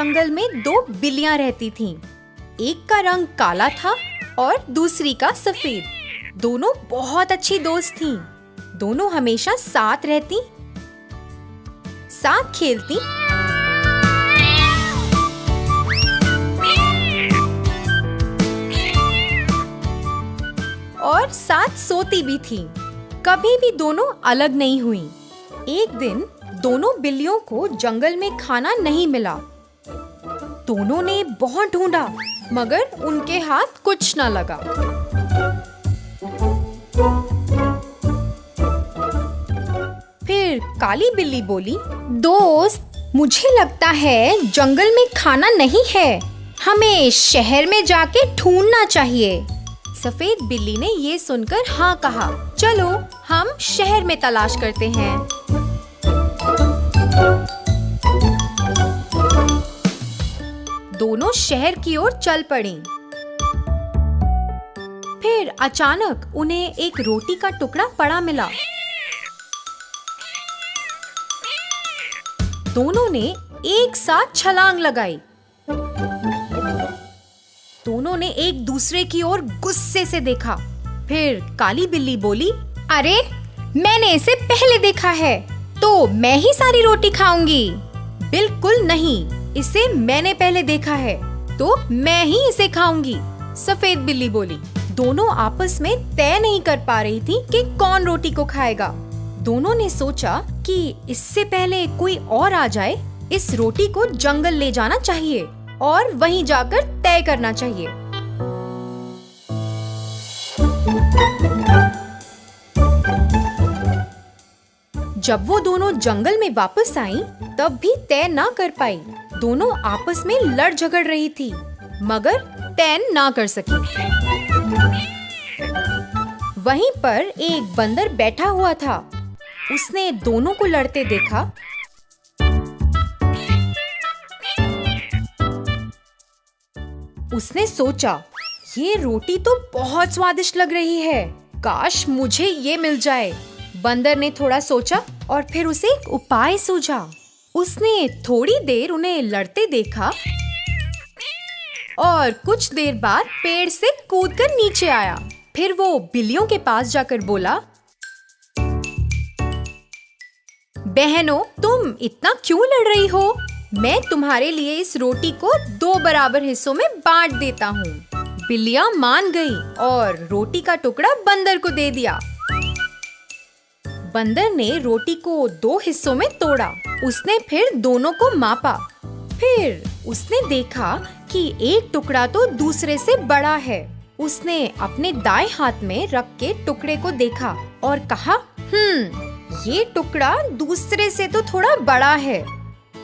जंगल में दो बिल्लियां रहती थीं। एक का रंग काला था और दूसरी का सफेद। दोनों बहुत अच्छी दोस्त थीं। दोनों हमेशा साथ रहती, साथ खेलती और साथ सोती भी थीं। कभी भी दोनों अलग नहीं हुईं। एक दिन दोनों बिल्लियों को जंगल में खाना नहीं मिला। दोनों ने बहुत ढूंढा मगर उनके हाथ कुछ न लगा। फिर काली बिल्ली बोली, दोस्त, मुझे लगता है जंगल में खाना नहीं है। हमें शहर में जाके ढूंढना चाहिए। सफेद बिल्ली ने ये सुनकर हाँ कहा। चलो हम शहर में तलाश करते हैं। दोनों शहर की ओर चल पड़ी। फिर अचानक उन्हें एक रोटी का टुकड़ा पड़ा मिला। दोनों ने एक साथ छलांग लगाई। दोनों ने एक दूसरे की ओर गुस्से से देखा। फिर काली बिल्ली बोली, अरे मैंने इसे पहले देखा है, तो मैं ही सारी रोटी खाऊंगी। बिल्कुल नहीं, इसे मैंने पहले देखा है, तो मैं ही इसे खाऊंगी। सफेद बिल्ली बोली। दोनों आपस में तय नहीं कर पा रही थी कि कौन रोटी को खाएगा। दोनों ने सोचा कि इससे पहले कोई और आ जाए, इस रोटी को जंगल ले जाना चाहिए और वहीं जाकर तय करना चाहिए। जब वो दोनों जंगल में वापस आईं, तब भी तय ना कर पाई। दोनों आपस में लड़ झगड़ रही थी, मगर तय ना कर सकी। वहीं पर एक बंदर बैठा हुआ था। उसने दोनों को लड़ते देखा। उसने सोचा, ये रोटी तो बहुत स्वादिष्ट लग रही है, काश मुझे ये मिल जाए। बंदर ने थोड़ा सोचा और फिर उसे एक उपाय सूझा। उसने थोड़ी देर उन्हें लड़ते देखा और कुछ देर बाद पेड़ से कूदकर नीचे आया। फिर वो बिल्लियों के पास जाकर बोला, बहनों, तुम इतना क्यों लड़ रही हो? मैं तुम्हारे लिए इस रोटी को 2 बराबर हिस्सों में बांट देता हूँ। बिल्लियां मान गई और रोटी का टुकड़ा बंदर को दे दिया। बंदर ने रोटी को 2 हिस्सों में तोड़ा। उसने फिर दोनों को मापा। फिर उसने देखा कि एक टुकड़ा तो दूसरे से बड़ा है। उसने अपने दाएं हाथ में रख के टुकड़े को देखा और कहा, ये टुकड़ा दूसरे से तो थोड़ा बड़ा है।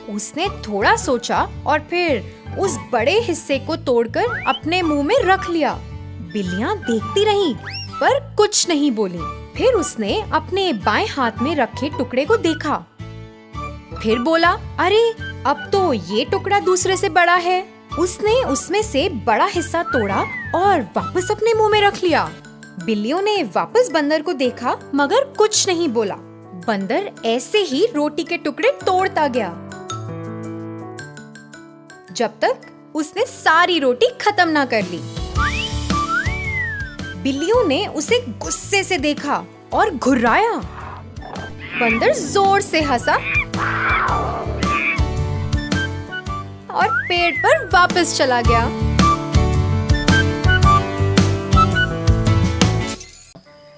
उसने थोड़ा सोचा और फिर उस बड़े हिस्से को तोड़कर अपने मुंह में रख लिया। बिल्लियां देखती रहीं, पर कुछ नहीं बोली। फिर उसने अपने बाएं हाथ में रखे टुकड़े को देखा। फिर बोला, अरे अब तो ये टुकड़ा दूसरे से बड़ा है। उसने उसमें से बड़ा हिस्सा तोड़ा और वापस अपने मुंह में रख लिया। बिल्लियों ने वापस बंदर को देखा, मगर कुछ नहीं बोला। बंदर ऐसे ही रोटी के टुकड़े तोड़ता गया जब तक उसने सारी रोटी खत्म ना कर ली। बिल्लियों ने उसे गुस्से से देखा और घुर्राया। बंदर जोर से हंसा और पेड़ पर वापस चला गया।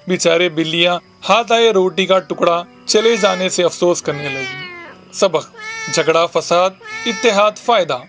बेचारे बिल्लियां हाथ आए रोटी का टुकड़ा चले जाने से अफसोस करने लगी। सबक: झगड़ा फसाद, इत्तेहाद फायदा।